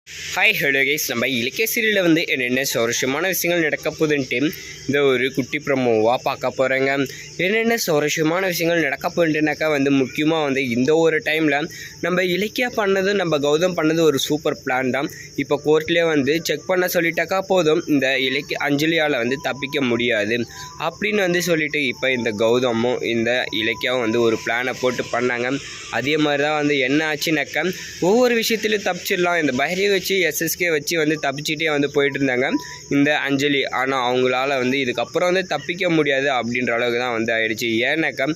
Hi hello guys, நம்ம இலக்கிய சீரியலில் வந்து என்னென்ன சுவாரஸ்யமான விஷயங்கள் நடக்க போகுதுன்ட்டு இந்த ஒரு குட்டி ப்ரமோவாக பார்க்க போகிறேங்க. என்னென்ன சுவாரஸ்யமான விஷயங்கள் நடக்க போகுதுன்னாக்கா வந்து முக்கியமாக வந்து இந்த ஒரு டைமில் நம்ம இலக்கியா பண்ணது, நம்ம கௌதம் பண்ணது ஒரு சூப்பர் பிளான் தான். இப்போ கோர்ட்லேயே வந்து செக் பண்ண சொல்லிட்டாக்கா போதும், இந்த அஞ்சலியால் வந்து தப்பிக்க முடியாது அப்படின்னு வந்து சொல்லிட்டு இப்போ இந்த கௌதமும் இந்த இலக்கியாவும் வந்து ஒரு பிளானை போட்டு பண்ணாங்க. அதே மாதிரி தான் வந்து என்ன ஆச்சுனாக்கா ஒவ்வொரு விஷயத்துலையும் தப்பிச்சிடலாம், இந்த பைரவி வச்சு எஸ்எஸ்கே வச்சு வந்து தப்பிச்சுட்டே வந்து போயிட்டு இருந்தாங்க இந்த அஞ்சலி. ஆனால் அவங்களால வந்து இதுக்கப்புறம் வந்து தப்பிக்க முடியாது அப்படின்ற அளவுக்கு தான் வந்து ஆயிடுச்சு. ஏன்னாக்கா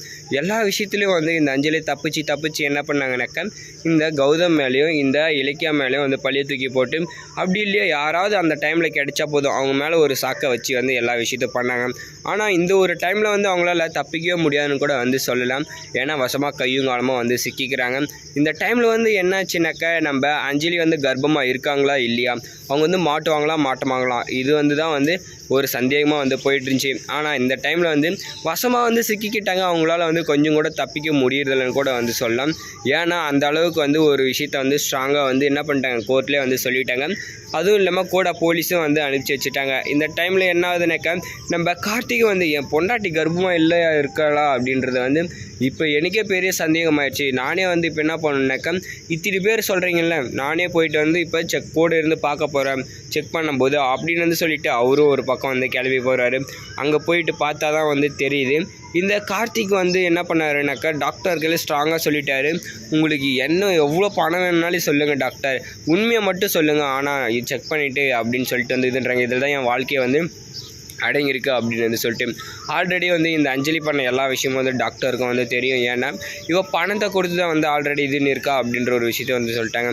எல்லா விஷயத்துலையும் வந்து இந்த அஞ்சலி தப்பிச்சு என்ன பண்ணாங்கனாக்கா இந்த கௌதம் மேலேயும் இந்த இலக்கியா மேலேயும் வந்து பழிய தூக்கி போட்டு, அப்படி இல்லையா யாராவது அந்த டைமில் கிடைச்சா போதும் அவங்க மேலே ஒரு சாக்கை வச்சு வந்து எல்லா விஷயத்தையும் பண்ணாங்க. ஆனால் இந்த ஒரு டைமில் வந்து அவங்களால தப்பிக்கவே முடியாதுன்னு கூட வந்து சொல்லலாம். ஏன்னா வசமாக கையும் காலமாக வந்து சிக்கிக்கிறாங்க. இந்த டைமில் வந்து என்னாச்சுனாக்கா நம்ம அஞ்சலி வந்து கர்ப்பமாக இருக்காங்களா இல்லையா, அவங்க வந்து மாட்டுவாங்களாம், இது வந்து தான் வந்து ஒரு சந்தேகமாக வந்து போயிட்டு இருந்துச்சு. ஆனால் இந்த டைமில் வந்து வசமாக வந்து சிக்கிக்கிட்டாங்க, அவங்களால வந்து கொஞ்சம் கூட தப்பிக்க முடியறதில்லைன்னு கூட வந்து சொல்லலாம். ஏன்னா அந்த அளவுக்கு வந்து ஒரு விஷயத்த வந்து ஸ்ட்ராங்காக வந்து என்ன பண்ணிட்டாங்க, கோர்ட்லேயே வந்து சொல்லிட்டாங்க. அதுவும் இல்லாமல் கூட போலீஸும் வந்து அனுப்பிச்சி வச்சுட்டாங்க. இந்த டைமில் என்ன ஆகுதுனாக்கா நம்ம கார்த்திகை வந்து என் பொண்டாட்டி கர்ப்பமாக இல்லை இருக்கலாம் அப்படின்றத வந்து இப்போ எனக்கே பெரிய சந்தேகமாயிடுச்சு. நானே வந்து இப்போ என்ன பண்ணணுன்னாக்கா இத்தனை பேர் சொல்கிறீங்கல்ல, நானே போயிட்டு வந்து இப்போ கூட இருந்து பார்க்க போகிறேன் செக் பண்ணும்போது அப்படின்னு வந்து சொல்லிவிட்டு அவரும் ஒரு பக்கம் வந்து கிளம்பி போகிறாரு. அங்கே போயிட்டு பார்த்தா தான் வந்து தெரியுது, இந்த கார்த்திக் வந்து என்ன பண்ணாருனாக்கா டாக்டர்களே ஸ்ட்ராங்காக சொல்லிட்டாரு, உங்களுக்கு என்ன எவ்வளோ பணம் வேணும்னாலும் சொல்லுங்கள் டாக்டர், உண்மையை மட்டும் சொல்லுங்கள், ஆனால் செக் பண்ணிவிட்டு அப்படின்னு சொல்லிட்டு வந்து இதுன்றாங்க. இதில் தான் என் வாழ்க்கையை வந்து அடங்கியிருக்கு அப்படின்னு வந்து சொல்லிட்டு ஆல்ரெடி வந்து இந்த அஞ்சலி பண்ண எல்லா விஷயமும் வந்து டாக்டருக்கும் வந்து தெரியும். ஏன்னா இவள் பணத்தை கொடுத்து தான் வந்து ஆல்ரெடி இதுன்னு இருக்கா அப்படின்ற ஒரு விஷயத்த வந்து சொல்லிட்டாங்க.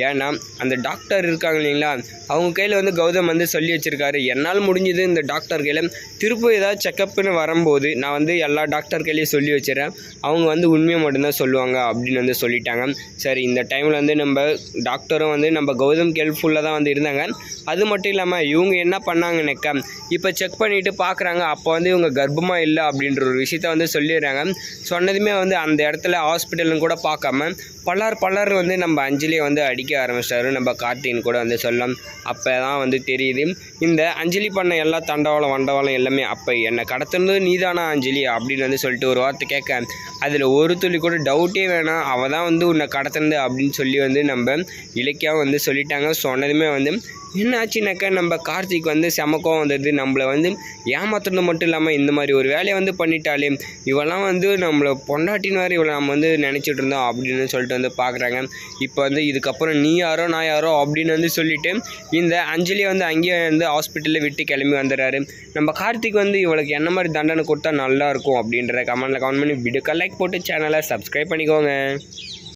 ஏன்னா அந்த டாக்டர் இருக்காங்க இல்லைங்களா, அவங்க கையில் வந்து கௌதம் வந்து சொல்லி வச்சுருக்காரு, என்னால் முடிஞ்சது இந்த டாக்டர் கையில் திருப்பி ஏதாவது செக்கப்னு வரும்போது நான் வந்து எல்லா டாக்டர் கையிலையும் சொல்லி வச்சுறேன், அவங்க வந்து உண்மையை மட்டும்தான் சொல்லுவாங்க அப்படின்னு வந்து சொல்லிட்டாங்க. சரி, இந்த டைமில் வந்து நம்ம டாக்டரும் வந்து நம்ம கௌதம் ஹெல்ப்ஃபுல்லாக தான் வந்து இருந்தாங்க. அது மட்டும் இல்லாமல் இவங்க என்ன பண்ணாங்கன்னாக்கா இப்போ செக் பண்ணிவிட்டு பார்க்குறாங்க, அப்போ வந்து இவங்க கர்ப்பமாக இல்லை அப்படின்ற ஒரு விஷயத்த வந்து சொல்லிடுறாங்க. சொன்னதுமே வந்து அந்த இடத்துல ஹாஸ்பிட்டல்னு கூட பார்க்காம பலர் வந்து நம்ம அஞ்சலியை வந்து அடிக்க ஆரம்பிச்சிட்டாரு நம்ம கார்த்தின்னு கூட வந்து சொல்லலாம். அப்போ தான் வந்து தெரியுது, இந்த அஞ்சலி பண்ண எல்லா தண்டவாளம் வண்டவாளம் எல்லாமே அப்போ என்னை கடத்துனது நீதானா அஞ்சலி அப்படின்னு வந்து சொல்லிட்டு ஒரு வார்த்தை கேட்க, அதில் ஒரு துளி கூட டவுட்டே வேணாம், அவள் தான் வந்து உன்னை கடத்துனது அப்படின்னு சொல்லி வந்து நம்ம இலக்கியாவும் வந்து சொல்லிட்டாங்க. சொன்னதுமே வந்து என்ன ஆச்சுனாக்கா நம்ம கார்த்திக் வந்து செமக்கம் வந்தது, நம்மளை வந்து ஏமாத்துறது மட்டும் இல்லாமல் இந்த மாதிரி ஒரு வேலையை வந்து பண்ணிட்டாலே, இவெல்லாம் வந்து நம்மளை பொண்டாட்டின்னு வேறு இவளை நம்ம வந்து நினச்சிட்டு இருந்தோம் அப்படின்னு சொல்லிட்டு வந்து பார்க்குறாங்க. இப்போ வந்து இதுக்கப்புறம் நீ யாரோ நான் யாரோ அப்படின்னு வந்து சொல்லிவிட்டு இந்த அஞ்சலியை வந்து அங்கேயே வந்து ஹாஸ்பிட்டலில் விட்டு கிளம்பி வந்துடுறாரு. நம்ம கார்த்திக் வந்து இவளுக்கு என்ன மாதிரி தண்டனை கொடுத்தா நல்லாயிருக்கும் அப்படின்ற கமெண்ட் பண்ணி வீடியோக்கு லைக் போட்டு சேனலை சப்ஸ்கிரைப் பண்ணிக்கோங்க.